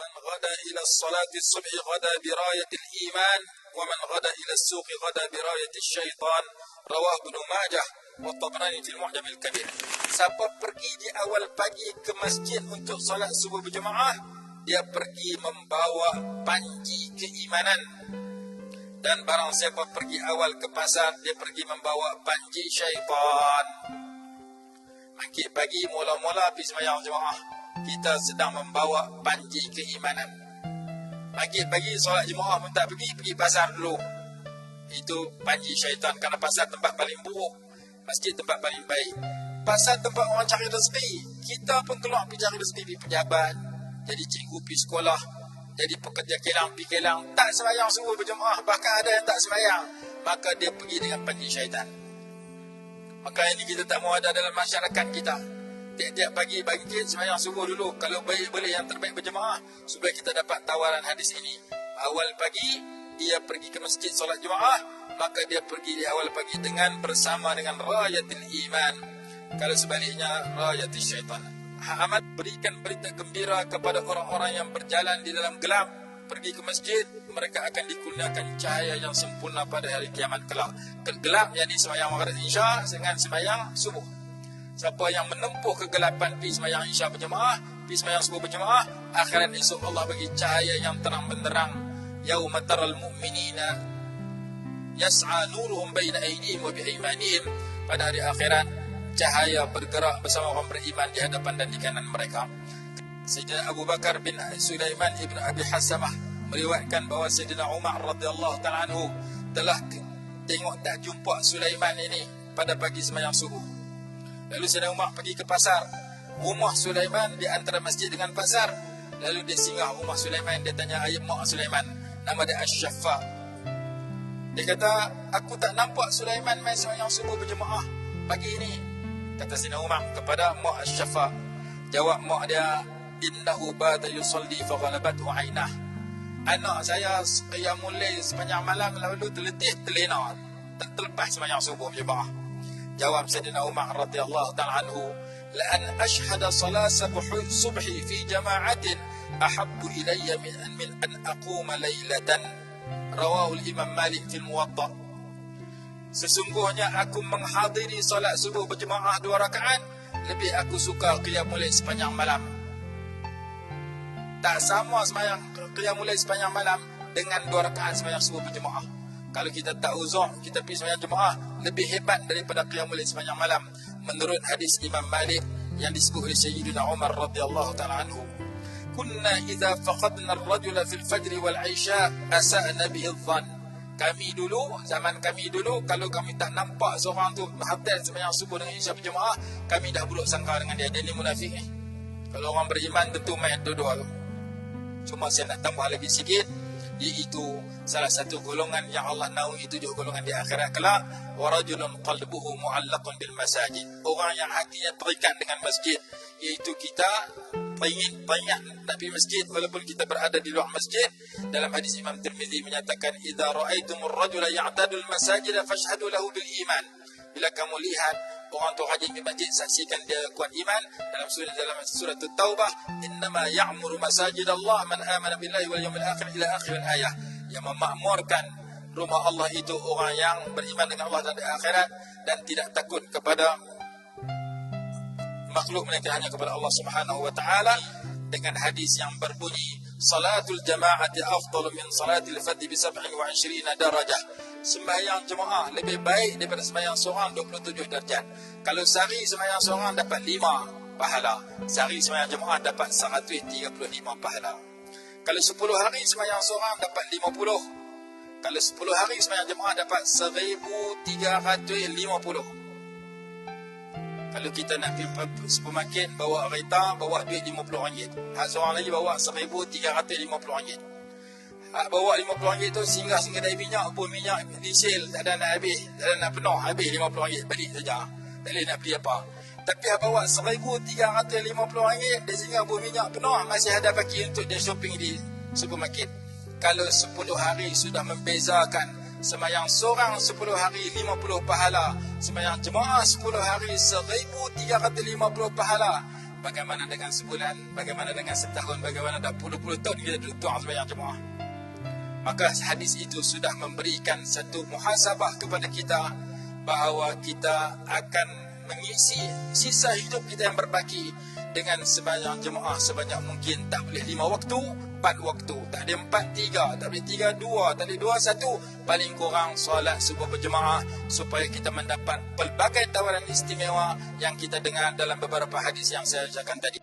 من غدا إلى الصلاة الصبح غدا براية الإيمان ومن غدا إلى السوق غدا براية الشيطان. رواه ابن Majah wa Tabrani fil Mu'jam al-Kabir. Siapa pergi di awal pagi ke masjid untuk salat subuh berjemaah, dia pergi membawa panji keimanan. Dan barang siapa pergi awal ke pasar, dia pergi membawa panji syaitan. Pagi mula-mula pergi sembahyang jemaah, kita sedang membawa panji keimanan. Pagi solat jemaah pun tak pergi pasar dulu. Itu panji syaitan, kerana pasar tempat paling buruk, masjid tempat paling baik. Pasar tempat orang cari rezeki. Kita pun keluar pergi cari rezeki, pergi pejabat, jadi cikgu, pergi sekolah, jadi pekerja kilang, pergi kilang, tak sembahyang subuh berjemaah, bahkan ada yang tak sembahyang, maka dia pergi dengan panji syaitan. Maka ini kita tak mau ada dalam masyarakat kita. Tiap-tiap pagi bangkit sembahyang subuh dulu, kalau boleh yang terbaik berjemaah, supaya kita dapat tawaran hadis ini. Awal pagi dia pergi ke masjid solat jemaah, maka dia pergi di awal pagi dengan bersama dengan rayatul iman. Kalau sebaliknya rayatul syaitan. Ahmad berikan berita gembira kepada orang-orang yang berjalan di dalam gelap, pergi ke masjid, mereka akan dikurniakan cahaya yang sempurna pada hari kiamat kelak. Gelap yakni sembahyang maghrib isya dengan sembahyang subuh. Siapa yang menempuh kegelapan pergi sembahyang isya berjemaah, pergi sembahyang subuh berjemaah, akhirat esok Allah bagi cahaya yang terang benderang. Yauma taral mu'minina yas'a nuruhum baina aydihim wa biaymanihim. Pada hari akhirat cahaya bergerak bersama orang beriman di hadapan dan di kanan mereka. Sayyidina Abu Bakar bin Sulaiman ibn Abi Hasamah meriwayatkan bahawa Sayyidina Umar radhiyallahu ta'ala anhu telah tengok tak jumpa Sulaiman ini pada pagi sembahyang subuh. Lalu Sayyidina Umar pergi ke pasar. Rumah Sulaiman di antara masjid dengan pasar. Lalu dia singgah rumah Sulaiman, dia tanya ayat mak Sulaiman, nama dia Asy-Syaffa. Dia kata, aku tak nampak Sulaiman main sembahyang subuh berjemaah pagi ini. Kata Sayyidina Umar kepada mak Asy-Syaffa. Jawab mak dia, innahu bata yusalli fa ghalabathu 'ainah. Anak saya qiyamul lail sepanjang malam, lalu terletih terlena, tak terlepas sembahyang subuh berjemaah. Jawab Sayyidina Umar radhiyallahu ta'ala anhu, la an ashhada salat subhi fi jama'atin ahabbu ilayya min an aquma laylatan. Rawahu al-Imam Malik fil Muwatta. Sesungguhnya aku menghadiri salat subuh berjemaah 2 rakaat, lebih aku suka qiyamul lail sepanjang malam. Tak sama sembahyang qiyamul lail sepanjang malam dengan 2 rakaat sembahyang subuh berjemaah. Kalau kita tak uzur, kita pergi sembahyang jemaah lebih hebat daripada qiyamul lail sepanjang malam, menurut hadis Imam Malik yang disebut oleh Sayyidina Umar radhiyallahu ta'ala anhu. Kunna idza faqadna ar-rajula fil fajr wal 'isha asa'na bihi adh-dhann. Zaman kami dulu, kalau kami tak nampak seorang tu hadir sembahyang subuh dengan isya berjemaah, kami dah buruk sangka dengan dia ni munafik ni. Kalau orang beriman tentu main dua-dua tu. Cuma saya nak tambah lagi sikit, iaitu salah satu golongan yang Allah naungi 7 golongan di akhirat kelak, wa rajulun qalbuhu mu'allaqun bil masajid. Orang yang hatinya terikat dengan masjid, iaitu kita teringat nak pergi masjid walaupun kita berada di luar masjid. Dalam hadis Imam Tirmizi menyatakan, idza ra'aitumur rajula ya'tadul masajid fashhadu lahu bil iman. Bila kamu lihat orang tu rajin di masjid, saksikan dia kuat iman. Dalam surah At-Taubah, innama ya'muru masajid Allah man amana billahi wal yawmil akhir ila akhir ayah. Yang memakmurkan rumah Allah itu orang yang beriman dengan Allah dan akhirat dan tidak takut kepada makhluk melainkan hanya kepada Allah Subhanahu wa taala, dengan hadis yang berbunyi salatul jama'ati afdalu min salatil fardhi bi 27 darajah. Sembahyang jemaah lebih baik daripada sembahyang seorang 27 darjat. Kalau sehari sembahyang seorang dapat 5 pahala, sehari sembahyang jemaah dapat 135 pahala. Kalau 10 hari sembahyang seorang dapat 50. Kalau 10 hari sembahyang jemaah dapat 1350. Kalau kita nak pergi supermarket, bawa kereta, bawa duit RM50. Hak seorang lagi bawa RM1,350. Hak bawa RM50 tu singgah kedai minyak pun, minyak diesel tak ada nak habis, tak ada nak penuh, habis RM50 balik saja. Tak boleh nak beli apa. Tapi hak bawa RM1,350, dia singgah pun minyak penuh, masih ada baki untuk dia shopping di supermarket. Kalau 10 hari sudah membezakan, sembahyang seorang 10 hari 50 pahala, sembahyang jemaah 10 hari 1350 pahala, bagaimana dengan sebulan, bagaimana dengan setahun, bagaimana dah puluh-puluh tahun kita duduk doa sebanyak jemaah. Maka hadis itu sudah memberikan satu muhasabah kepada kita bahawa kita akan mengisi sisa hidup kita yang berbaki dengan sebanyak jemaah sebanyak mungkin. Tak boleh 5 waktu, 4 waktu, tak ada 4-3, tak boleh 3-2, tak boleh 2-1. Paling kurang solat subuh berjemaah supaya kita mendapat pelbagai tawaran istimewa yang kita dengar dalam beberapa hadis yang saya ucapkan tadi.